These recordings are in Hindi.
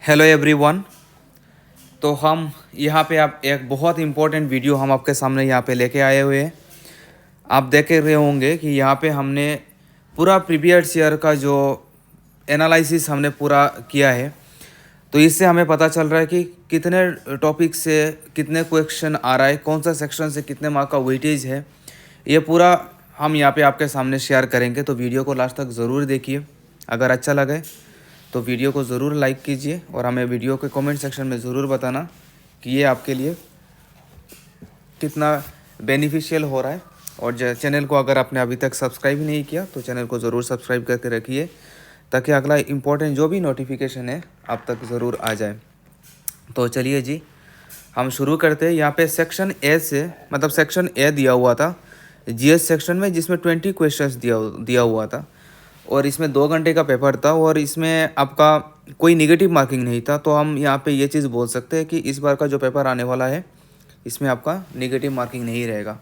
Hello everyone. तो हम यहाँ पे आप एक बहुत इम्पोर्टेंट वीडियो हम आपके सामने यहाँ पे लेके आए हुए हैं। आप देख रहे होंगे कि यहाँ पे हमने पूरा प्रीवियस ईयर का जो एनालिसिस हमने पूरा किया है। तो इससे हमें पता चल रहा है कि कितने टॉपिक से कितने क्वेश्चन आ रहा है, कौन सा सेक्शन से कितने मार्क का वेटेज है, ये पूरा हम यहाँ पे आपके सामने शेयर करेंगे। तो वीडियो को लास्ट तक ज़रूर देखिए। अगर अच्छा लगे तो वीडियो को ज़रूर लाइक कीजिए और हमें वीडियो के कमेंट सेक्शन में ज़रूर बताना कि ये आपके लिए कितना बेनिफिशियल हो रहा है। और चैनल को अगर आपने अभी तक सब्सक्राइब नहीं किया तो चैनल को ज़रूर सब्सक्राइब करके रखिए, ताकि अगला इम्पोर्टेंट जो भी नोटिफिकेशन है आप तक ज़रूर आ जाए। तो चलिए जी, हम शुरू करते हैं। यहाँ पे सेक्शन ए से, मतलब सेक्शन ए दिया हुआ था जीएस सेक्शन में, जिसमें 20 क्वेश्चंस दिया हुआ था और इसमें 2 घंटे का पेपर था और इसमें आपका कोई नेगेटिव मार्किंग नहीं था। तो हम यहाँ पे ये चीज़ बोल सकते हैं कि इस बार का जो पेपर आने वाला है इसमें आपका नेगेटिव मार्किंग नहीं रहेगा।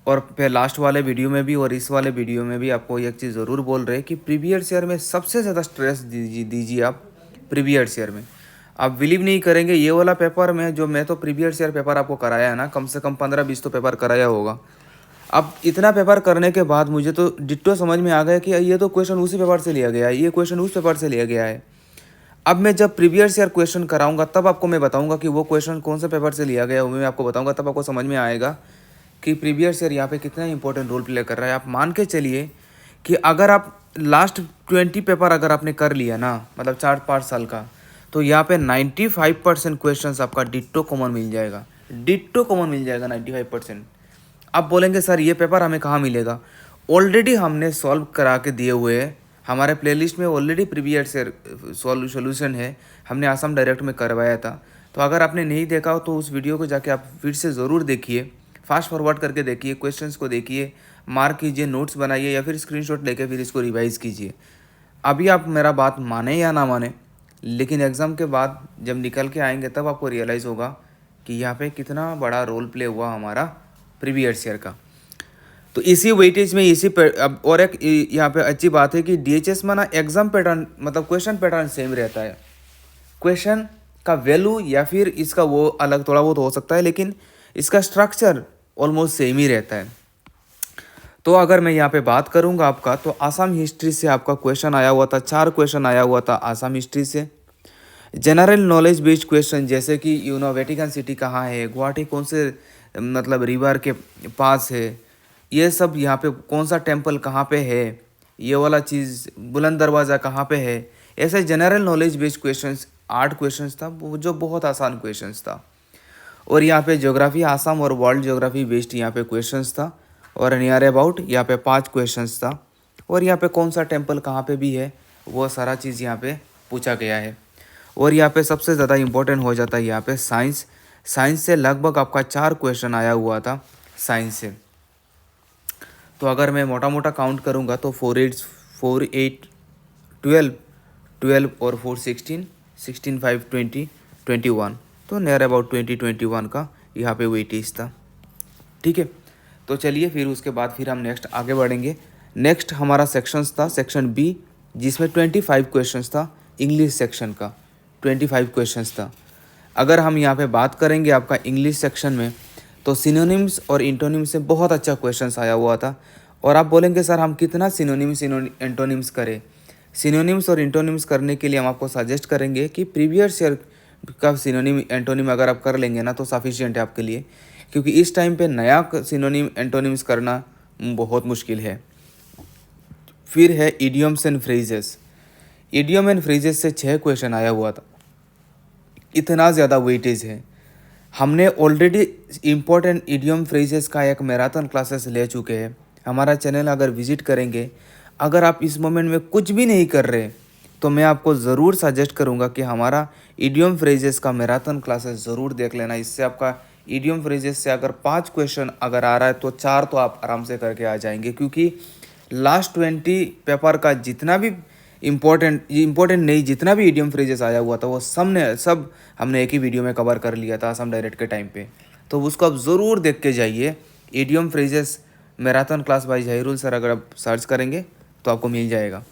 और फिर लास्ट वाले वीडियो में भी और इस वाले वीडियो में भी आपको एक चीज़ ज़रूर बोल रहे हैं कि प्रीवियस ईयर में सबसे ज़्यादा स्ट्रेस दीजिए आप प्रीवियस ईयर में। आप बिलीव नहीं करेंगे, ये वाला पेपर में जो मैं तो प्रीवियस ईयर पेपर आपको कराया है ना, कम से कम 15-20 तो पेपर कराया होगा। अब इतना पेपर करने के बाद मुझे तो डिट्टो समझ में आ गया कि ये तो क्वेश्चन उसी पेपर से लिया गया है, ये क्वेश्चन उस पेपर से लिया गया है। अब मैं जब प्रीवियस ईयर क्वेश्चन कराऊंगा तब आपको मैं बताऊंगा कि वो क्वेश्चन कौन से पेपर से लिया गया है, वो मैं आपको बताऊंगा। तब आपको समझ में आएगा कि प्रीवियस ईयर यहाँ पे कितना इंपॉर्टेंट रोल प्ले कर रहा है। आप मान के चलिए कि अगर आप लास्ट 20 पेपर अगर आपने कर लिया ना, मतलब 4-5 साल का, तो यहाँ पे 95% क्वेश्चन आपका डिट्टो कॉमन मिल जाएगा। डिट्टो कॉमन मिल जाएगा 95%। आप बोलेंगे सर ये पेपर हमें कहाँ मिलेगा? ऑलरेडी हमने सॉल्व करा के दिए हुए हैं, हमारे प्लेलिस्ट में ऑलरेडी प्रीवियस ईयर सॉल्यूशन है, हमने आसाम डायरेक्ट में करवाया था। तो अगर आपने नहीं देखा हो तो उस वीडियो को जाके आप फिर से ज़रूर देखिए, फास्ट फॉरवर्ड करके देखिए, क्वेश्चंस को देखिए, मार्क कीजिए, नोट्स बनाइए या फिर स्क्रीनशॉट लेके फिर इसको रिवाइज़ कीजिए। अभी आप मेरा बात माने या ना माने, लेकिन एग्ज़ाम के बाद जब निकल के आएंगे तब आपको रियलाइज़ होगा कि यहाँ पे कितना बड़ा रोल प्ले हुआ हमारा प्रीवियस ईयर का। तो इसी वेटेज में अब और एक यहाँ पे अच्छी बात है कि डीएचएस में ना एग्जाम पैटर्न, मतलब क्वेश्चन पैटर्न सेम रहता है। क्वेश्चन का वैल्यू या फिर इसका वो अलग थोड़ा बहुत हो सकता है, लेकिन इसका स्ट्रक्चर ऑलमोस्ट सेम ही रहता है। तो अगर मैं यहाँ पे बात करूँगा आपका, तो आसाम हिस्ट्री से आपका क्वेश्चन आया हुआ था, 4 क्वेश्चन आया हुआ था आसाम हिस्ट्री से। जनरल नॉलेज बेस्ड क्वेश्चन, जैसे कि वेटिकन सिटी कहाँ है, गुवाहाटी कौन से मतलब रिवर के पास है, ये सब यहाँ पे कौन सा टेम्पल कहाँ पे है, ये वाला चीज़ बुलंद दरवाज़ा कहाँ पे है। ऐसे general knowledge based questions 8 questions था, जो बहुत आसान क्वेश्चंस था। और यहाँ पे ज्योग्राफी आसाम और वर्ल्ड ज्योग्राफी बेस्ड यहाँ पे क्वेश्चंस था। और नियर अबाउट यहाँ पे 5 क्वेश्चंस था। और यहाँ पे कौन सा टेम्पल कहाँ पे भी है, वो सारा चीज़ यहाँ पे पूछा गया है। और यहाँ पे सबसे ज़्यादा इम्पोर्टेंट हो जाता है यहाँ पे साइंस। साइंस से लगभग आपका 4 क्वेश्चन आया हुआ था साइंस से। तो अगर मैं मोटा मोटा काउंट करूँगा तो 4 8 12 12 और 4 16 16 5 20 21, तो नियर अबाउट 20-21 का यहाँ पे वेटेज था। ठीक है, तो चलिए फिर उसके बाद फिर हम नेक्स्ट आगे बढ़ेंगे। नेक्स्ट हमारा सेक्शंस था सेक्शन बी, जिसमें 25 क्वेश्चंस था। इंग्लिश सेक्शन का 25 क्वेश्चंस था। अगर हम यहाँ पे बात करेंगे आपका इंग्लिश सेक्शन में, तो सिनोनिम्स और इंटोनिम्स से बहुत अच्छा क्वेश्चंस आया हुआ था। और आप बोलेंगे सर हम कितना सिनोनिम्स एंटोनिम्स करें? सिनोनिम्स और इंटोनिम्स करने के लिए हम आपको सजेस्ट करेंगे कि प्रीवियस ईयर का सिनोनिम एंटोनिम अगर आप कर लेंगे ना तो सफिशिएंट है आपके लिए, क्योंकि इस टाइम पे नया सिनोनिम एंटोनिम्स करना बहुत मुश्किल है। फिर है idioms and phrases. Idiom and phrases से 6 क्वेश्चन आया हुआ था। इतना ज़्यादा वेटेज है। हमने ऑलरेडी इम्पोर्टेंट इडियम फ्रेजेस का एक मैराथन क्लासेस ले चुके हैं। हमारा चैनल अगर विजिट करेंगे, अगर आप इस मोमेंट में कुछ भी नहीं कर रहे, तो मैं आपको ज़रूर सजेस्ट करूंगा कि हमारा इडियम फ्रेजेस का मैराथन क्लासेस ज़रूर देख लेना। इससे आपका इडियम फ्रेजेस से अगर 5 क्वेश्चन अगर आ रहा है तो 4 तो आप आराम से करके आ जाएंगे, क्योंकि लास्ट 20 पेपर का जितना भी इम्पोर्टेंट नहीं, जितना भी इडियम फ्रेजेस आया हुआ था वो सब हमने एक ही वीडियो में कवर कर लिया था असम डायरेक्ट के टाइम पे। तो उसको आप ज़रूर देख के जाइए। Idiom phrases marathon class by Zahirul sir अगर आप सर्च करेंगे तो आपको मिल जाएगा।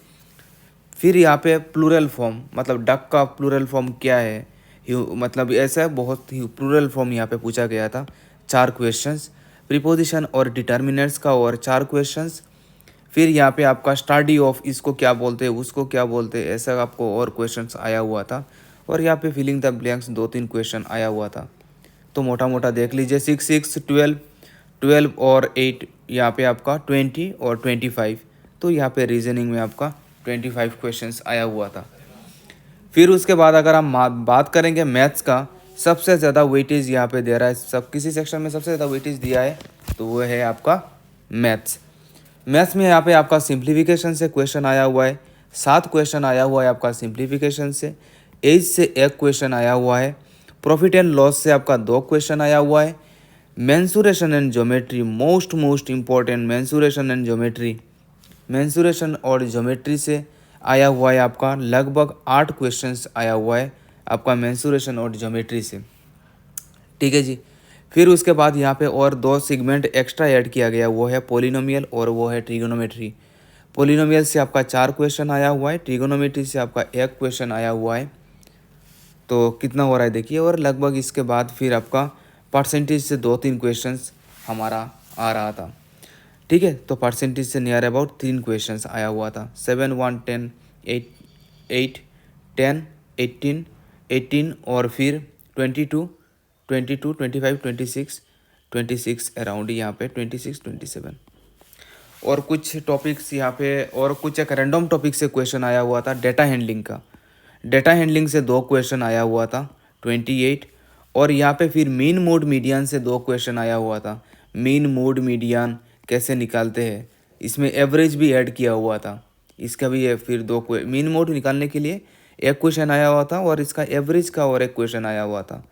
फिर यहाँ पे प्लूरल फॉर्म, मतलब डक का प्लूरल फॉर्म क्या है, मतलब ऐसा बहुत ही प्लूरल फॉर्म यहाँ पे पूछा गया था, 4 क्वेश्चंस। प्रीपोजिशन और डिटर्मिनेंट्स का और 4 क्वेश्चंस। फिर यहाँ पे आपका स्टडी ऑफ, इसको क्या बोलते हैं, उसको क्या बोलते हैं, ऐसा आपको और क्वेश्चंस आया हुआ था। और यहाँ पे फिलिंग द ब्लैंक्स 2-3 क्वेश्चन आया हुआ था। तो मोटा मोटा देख लीजिए 6, 6, 12, 12 और 8, यहाँ पे आपका 20 और 25। तो यहाँ पे रीजनिंग में आपका 25 क्वेश्चंस आया हुआ था। फिर उसके बाद अगर हम बात करेंगे मैथ्स का, सबसे ज़्यादा वेटेज यहाँ पे दे रहा है, सब किसी सेक्शन में सबसे ज़्यादा वेटेज दिया है तो वो है आपका मैथ्स। मैथ्स में यहाँ पे आपका सिंप्लीफिकेशन से क्वेश्चन आया हुआ है, 7 क्वेश्चन आया हुआ है आपका सिंप्लीफिकेशन से। एज से 1 क्वेश्चन आया हुआ है। प्रॉफिट एंड लॉस से आपका 2 क्वेश्चन आया हुआ है। Mensuration and geometry, most important, mensuration and geometry, mensuration और ज्योमेट्री से आया हुआ है आपका लगभग 8 क्वेश्चंस आया हुआ है आपका मेंसुरेशन और ज्योमेट्री से। ठीक है जी। फिर उसके बाद यहाँ पे और 2 सेगमेंट एक्स्ट्रा ऐड किया गया, वो है पॉलिनोमियल और वो है ट्रिगोनोमेट्री। पॉलिनोमियल से आपका 4 क्वेश्चन आया हुआ है, ट्रिगोनोमेट्री से आपका 1 क्वेश्चन आया हुआ है। तो कितना हो रहा है देखिए। और लगभग इसके बाद फिर आपका परसेंटेज से 2-3 क्वेश्चंस हमारा आ रहा था। ठीक है, तो परसेंटेज से नियर अबाउट 3 क्वेश्चंस आया हुआ था, 7, 1, 10, 8, 8, 10, 18, 18 और फिर 22, 22, 25, 26, 26 अराउंड यहाँ पे 26, 27। और कुछ टॉपिक्स यहाँ पे और कुछ एक रैंडम टॉपिक से क्वेश्चन आया हुआ था, डेटा हैंडलिंग का। डेटा हैंडलिंग से 2 क्वेश्चन आया हुआ था, 28। और यहाँ पे फिर मीन मोड मीडियन से 2 क्वेश्चन आया हुआ था। मीन मोड मीडियन कैसे निकालते हैं, इसमें एवरेज भी ऐड किया हुआ था, इसका भी है। फिर 2 मीन मोड निकालने के लिए 1 क्वेश्चन आया हुआ था और इसका एवरेज का और 1 क्वेश्चन आया हुआ था।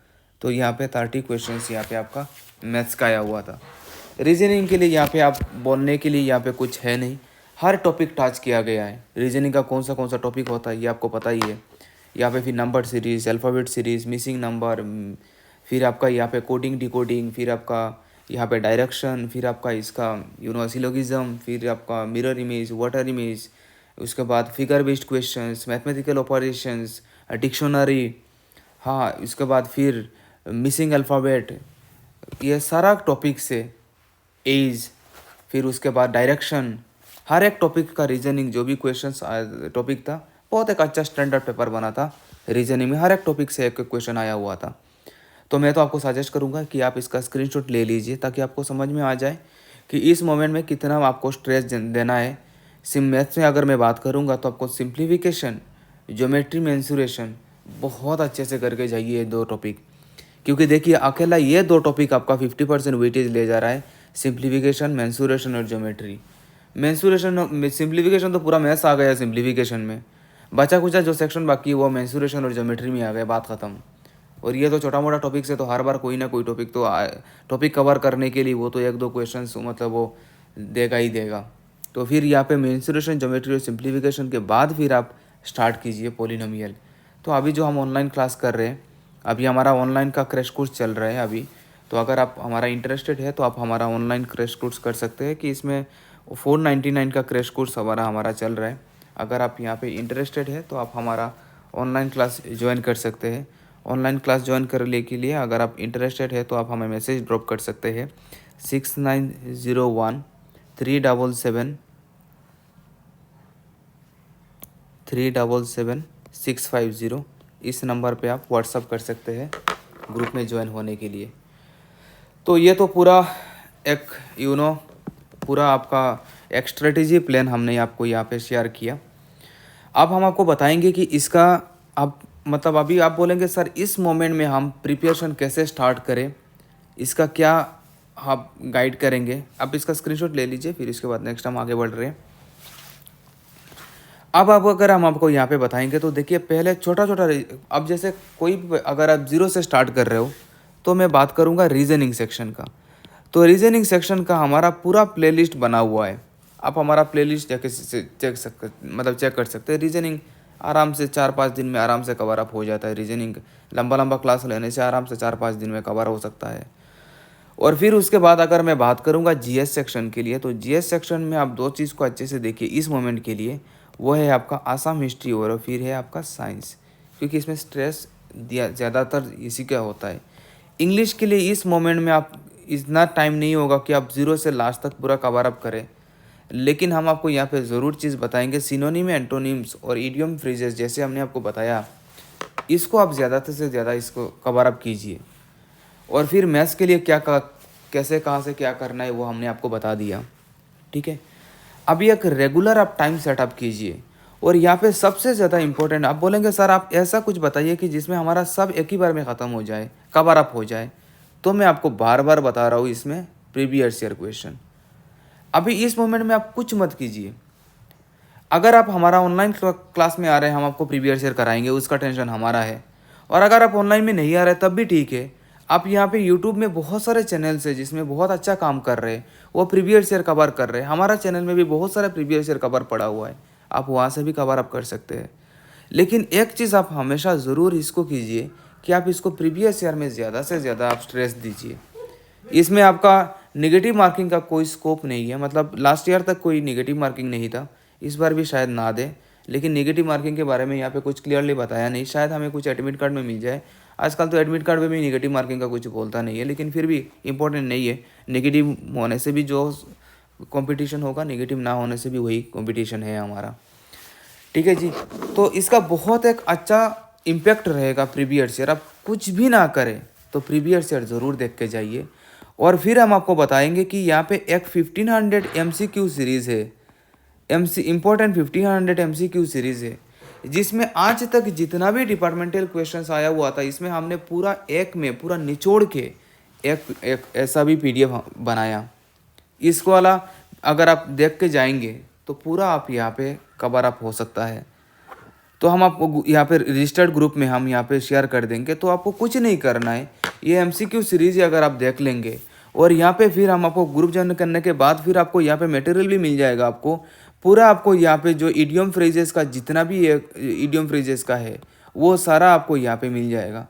तो यहाँ पे 30 क्वेश्चन यहाँ पे आपका मैथ्स का आया हुआ था। रीजनिंग के लिए यहाँ पे आप बोलने के लिए यहाँ पे कुछ है नहीं, हर टॉपिक टच किया गया है। रीजनिंग का कौन सा टॉपिक होता है ये आपको पता ही है। यहाँ पे फिर number series, alphabet series, missing number, फिर आपका यहाँ पे कोडिंग डिकोडिंग, फिर आपका यहाँ पे डायरेक्शन, फिर आपका इसका सिलोगिज्म, फिर आपका मिरर इमेज, वाटर इमेज, उसके बाद figure based questions, mathematical operations, dictionary, हाँ इसके बाद फिर मिसिंग अल्फ़ाबेट, ये सारा टॉपिक से एज, फिर उसके बाद डायरेक्शन, हर एक टॉपिक का रीजनिंग जो भी क्वेश्चंस टॉपिक था, बहुत एक अच्छा स्टैंडर्ड पेपर बना था। रीजनिंग में हर एक टॉपिक से एक क्वेश्चन आया हुआ था। तो मैं तो आपको सजेस्ट करूंगा कि आप इसका स्क्रीनशॉट ले लीजिए ताकि आपको समझ में आ जाए कि इस मोमेंट में कितना आपको स्ट्रेस देना है। मैथ्स में अगर मैं बात करूंगा तो आपको सिंप्लीफिकेशन, ज्योमेट्री, मेंसुरेशन बहुत अच्छे से करके जाइए ये 2 टॉपिक, क्योंकि देखिए अकेला ये 2 टॉपिक आपका 50% वेटेज ले जा रहा है, सिंप्लीफिकेशन, मेंसुरेशन और ज्योमेट्री। मेंसुरेशन, सिंप्लीफिकेशन तो पूरा मैथ्स आ गया सिंप्लीफिकेशन में, बचा कुचा जो सेक्शन बाकी है वो मेंसुरेशन और ज्योमेट्री में आ गया, बात ख़त्म। और ये तो छोटा मोटा टॉपिक से तो हर बार कोई ना कोई टॉपिक तो टॉपिक कवर करने के लिए वो तो 1-2 क्वेश्चन मतलब वो देगा ही देगा। तो फिर यहाँ पे मेंसुरेशन, ज्योमेट्री और सिंप्लीफिकेशन के बाद फिर आप स्टार्ट कीजिए पॉलिनोमियल। तो अभी जो हम ऑनलाइन क्लास कर रहे हैं, अभी हमारा ऑनलाइन का क्रैश कोर्स चल रहा है अभी। तो अगर आप हमारा इंटरेस्टेड है तो आप हमारा ऑनलाइन क्रैश कोर्स कर सकते हैं कि इसमें 499 का क्रैश कोर्स हमारा चल रहा है। अगर आप यहाँ पे इंटरेस्टेड है तो आप हमारा ऑनलाइन क्लास ज्वाइन कर सकते हैं। ऑनलाइन क्लास ज्वाइन करने के लिए अगर आप इंटरेस्टेड है तो आप हमें मैसेज ड्रॉप कर सकते हैं 6901-377-650। इस नंबर पे आप व्हाट्सअप कर सकते हैं ग्रुप में ज्वाइन होने के लिए। तो ये तो पूरा एक पूरा आपका एक स्ट्रेटेजी प्लान हमने आपको यहाँ पे शेयर किया। अब हम आपको बताएंगे कि इसका आप मतलब अभी आप बोलेंगे सर इस मोमेंट में हम प्रिपरेशन कैसे स्टार्ट करें, इसका क्या आप गाइड करेंगे। आप इसका स्क्रीनशॉट ले लीजिए, फिर इसके बाद नेक्स्ट हम आगे बढ़ रहे हैं। अब अगर हम आपको यहाँ पे बताएंगे तो देखिए पहले छोटा छोटा, अब जैसे कोई अगर आप 0 से स्टार्ट कर रहे हो तो मैं बात करूँगा रीजनिंग सेक्शन का। तो रीजनिंग सेक्शन का हमारा पूरा प्लेलिस्ट बना हुआ है, आप हमारा प्लेलिस्ट चेक कर सकते हैं। रीजनिंग आराम से 4-5 दिन में आराम से कवर अप हो जाता है। रीजनिंग लंबा क्लास लेने से आराम से 4-5 दिन में कवर हो सकता है। और फिर उसके बाद अगर मैं बात करूंगा जीएस सेक्शन के लिए, तो जीएस सेक्शन में आप 2 चीज़ को अच्छे से देखिए इस मोमेंट के लिए। वो है आपका आसाम हिस्ट्री और फिर है आपका साइंस, क्योंकि इसमें स्ट्रेस दिया ज़्यादातर इसी का होता है। इंग्लिश के लिए इस मोमेंट में आप इतना टाइम नहीं होगा कि आप ज़ीरो से लास्ट तक पूरा कवर अप करें, लेकिन हम आपको यहाँ पे ज़रूर चीज़ बताएंगे। सिनोनिम, एंटोनिम्स और इडियम फ्रेजेस जैसे हमने आपको बताया, इसको आप ज़्यादा से ज़्यादा इसको कवर अप कीजिए। और फिर मैथ्स के लिए कैसे कहाँ से क्या करना है वो हमने आपको बता दिया, ठीक है। अभी एक रेगुलर आप टाइम सेटअप कीजिए। और यहाँ पे सबसे ज़्यादा इम्पोर्टेंट, आप बोलेंगे सर आप ऐसा कुछ बताइए कि जिसमें हमारा सब एक ही बार में ख़त्म हो जाए, कवर अप हो जाए। तो मैं आपको बार बार बता रहा हूँ, इसमें प्रीवियस ईयर क्वेश्चन। अभी इस मोमेंट में आप कुछ मत कीजिए। अगर आप हमारा ऑनलाइन क्लास में आ रहे हैं, हम आपको प्रीवियस ईयर कराएंगे, उसका टेंशन हमारा है। और अगर आप ऑनलाइन में नहीं आ रहे तब भी ठीक है। आप यहाँ पे यूट्यूब में बहुत सारे चैनल्स है जिसमें बहुत अच्छा काम कर रहे हैं, वो प्रीवियस ईयर कवर कर रहे हैं। हमारा चैनल में भी बहुत सारा प्रीवियस ईयर कवर पड़ा हुआ है, आप वहाँ से भी कवर अप कर सकते हैं। लेकिन एक चीज़ आप हमेशा ज़रूर इसको कीजिए कि आप इसको प्रीवियस ईयर में ज़्यादा से ज़्यादा आप स्ट्रेस दीजिए। इसमें आपका नेगेटिव मार्किंग का कोई स्कोप नहीं है, मतलब लास्ट ईयर तक कोई नेगेटिव मार्किंग नहीं था, इस बार भी शायद ना दे। लेकिन नेगेटिव मार्किंग के बारे में यहाँ पे कुछ क्लियरली बताया नहीं, शायद हमें कुछ एडमिट कार्ड में मिल जाए। आजकल तो एडमिट कार्ड में भी नेगेटिव मार्किंग का कुछ बोलता नहीं है, लेकिन फिर भी इम्पोर्टेंट नहीं है। नेगेटिव होने से भी जो कंपटीशन होगा, नेगेटिव ना होने से भी वही कंपटीशन है हमारा, ठीक है जी। तो इसका बहुत एक अच्छा इम्पैक्ट रहेगा प्रीवियस ईयर। आप कुछ भी ना करें तो प्रीवियस ईयर ज़रूर देख के जाइए। और फिर हम आपको बताएंगे कि यहाँ पे एक 1500 MCQ सीरीज़ है, इम्पोर्टेंट 1500 MCQ सीरीज़ है, जिसमें आज तक जितना भी डिपार्टमेंटल क्वेश्चंस आया हुआ था, इसमें हमने पूरा एक में पूरा निचोड़ के एक ऐसा भी PDF बनाया। इसको वाला अगर आप देख के जाएंगे तो पूरा आप यहाँ पे कवर अप हो सकता है। तो हम आपको यहाँ पे रजिस्टर्ड ग्रुप में हम यहाँ पे शेयर कर देंगे, तो आपको कुछ नहीं करना है। ये MCQ सीरीज़ अगर आप देख लेंगे और यहाँ पे फिर हम आपको ग्रुप ज्वाइन करने के बाद फिर आपको यहाँ पे मटेरियल भी मिल जाएगा। आपको पूरा आपको यहाँ पे जो इडियम फ्रेजेस का जितना भी इडियम फ्रेजेस का है वो सारा आपको यहाँ पे मिल जाएगा।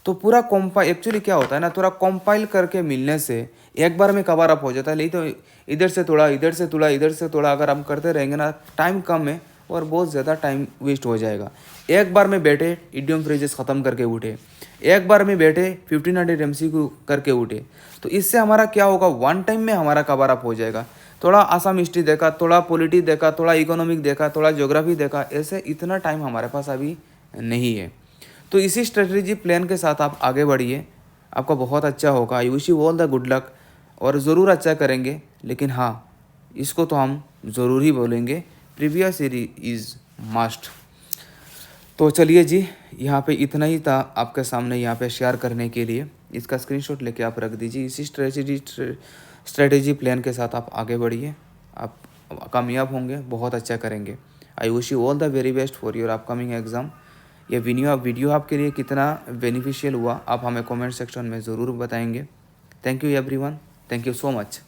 तो पूरा एक्चुअली क्या होता है ना, थोड़ा कंपाइल करके मिलने से एक बार में कवर अप हो जाता है। नहीं तो इधर से थोड़ा, इधर से थोड़ा, इधर से थोड़ा अगर हम करते रहेंगे ना, टाइम कम है और बहुत ज़्यादा टाइम वेस्ट हो जाएगा। एक बार में बैठे इडियम फ्रेजेस ख़त्म करके उठे, एक बार में बैठे 1500 MCQ करके उठे, तो इससे हमारा क्या होगा, वन टाइम में हमारा कवर अप हो जाएगा। थोड़ा आसाम हिस्ट्री देखा, थोड़ा पॉलिटी देखा, थोड़ा इकोनॉमिक देखा, थोड़ा ज्योग्राफी देखा, ऐसे इतना टाइम हमारे पास अभी नहीं है। तो इसी स्ट्रेटजी प्लान के साथ आप आगे बढ़िए, आपका बहुत अच्छा होगा। I wish you all the good luck, और ज़रूर अच्छा करेंगे। लेकिन हाँ, इसको तो हम ज़रूर ही बोलेंगे, प्रीवियस ईयर इज़ मस्ट। तो चलिए जी, यहाँ पे इतना ही था आपके सामने यहाँ पे शेयर करने के लिए। इसका स्क्रीनशॉट लेके आप रख दीजिए। इसी स्ट्रेटेजी प्लान के साथ आप आगे बढ़िए, आप कामयाब होंगे, बहुत अच्छा करेंगे। I wish you all the very best for your upcoming exam. ये वीडियो आपके लिए कितना बेनिफिशियल हुआ आप हमें कमेंट सेक्शन में ज़रूर बताएंगे। Thank you everyone, thank you so much.